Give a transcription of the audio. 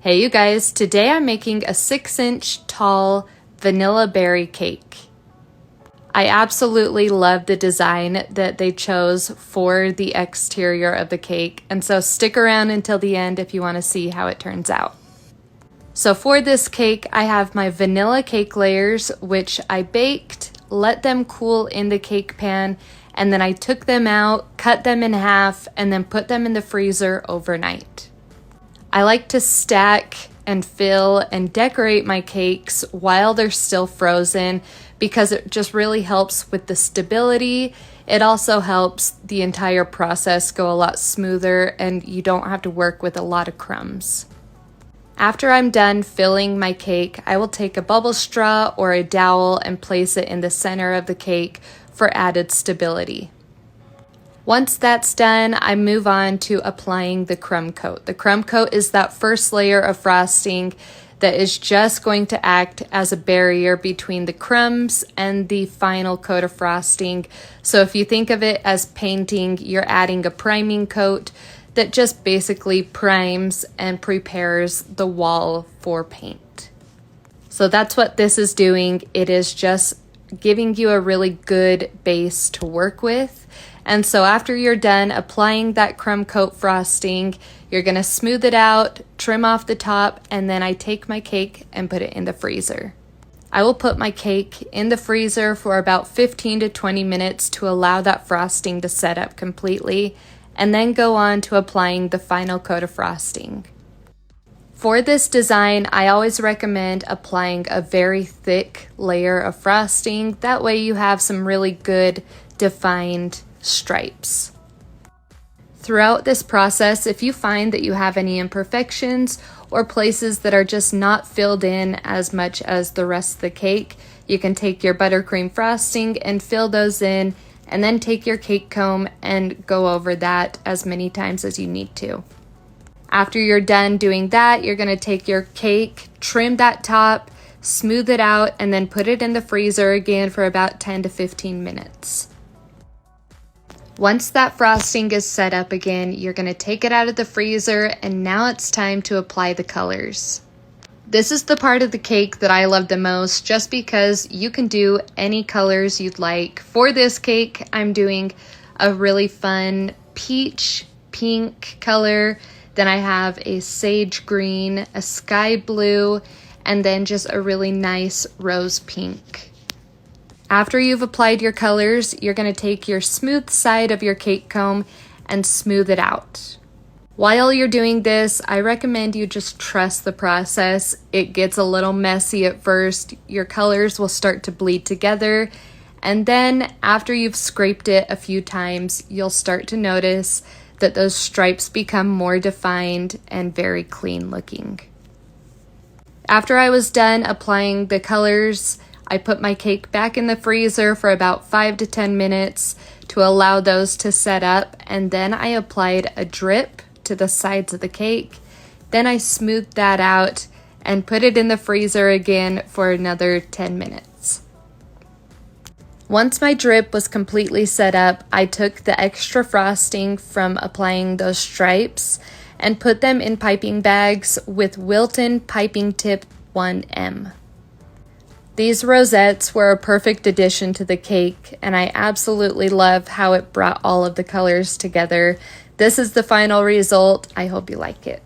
Hey you guys, today I'm making a 6-inch tall vanilla berry cake. I absolutely love the design that they chose for the exterior of the cake, and so stick around until the end if you want to see how it turns out. So for this cake, I have my vanilla cake layers, which I baked, let them cool in the cake pan, and then I took them out, cut them in half, and then put them in the freezer overnight. I like to stack and fill and decorate my cakes while they're still frozen because it just really helps with the stability. It also helps the entire process go a lot smoother and you don't have to work with a lot of crumbs. After I'm done filling my cake, I will take a bubble straw or a dowel and place it in the center of the cake for added stability. Once that's done, I move on to applying the crumb coat. The crumb coat is that first layer of frosting that is just going to act as a barrier between the crumbs and the final coat of frosting. So if you think of it as painting, you're adding a priming coat that just basically primes and prepares the wall for paint. So that's what this is doing. It is just giving you a really good base to work with. And so after you're done applying that crumb coat frosting, you're gonna smooth it out, trim off the top, and then I take my cake and put it in the freezer. I will put my cake in the freezer for about 15 to 20 minutes to allow that frosting to set up completely, and then go on to applying the final coat of frosting. For this design, I always recommend applying a very thick layer of frosting. That way you have some really good defined stripes. Throughout this process, if you find that you have any imperfections or places that are just not filled in as much as the rest of the cake, you can take your buttercream frosting and fill those in, and then take your cake comb and go over that as many times as you need to. After you're done doing that, you're going to take your cake, trim that top, smooth it out, and then put it in the freezer again for about 10 to 15 minutes. Once that frosting is set up again, you're going to take it out of the freezer, and now it's time to apply the colors. This is the part of the cake that I love the most, just because you can do any colors you'd like. For this cake, I'm doing a really fun peach pink color. Then I have a sage green, a sky blue, and then just a really nice rose pink. After you've applied your colors, you're going to take your smooth side of your cake comb and smooth it out. While you're doing this, I recommend you just trust the process. It gets a little messy at first. Your colors will start to bleed together, and then after you've scraped it a few times, you'll start to notice that those stripes become more defined and very clean looking. After I was done applying the colors, I put my cake back in the freezer for about 5 to 10 minutes to allow those to set up, and then I applied a drip to the sides of the cake. Then I smoothed that out and put it in the freezer again for another 10 minutes. Once my drip was completely set up, I took the extra frosting from applying those stripes and put them in piping bags with Wilton Piping Tip 1M. These rosettes were a perfect addition to the cake, and I absolutely love how it brought all of the colors together. This is the final result. I hope you like it.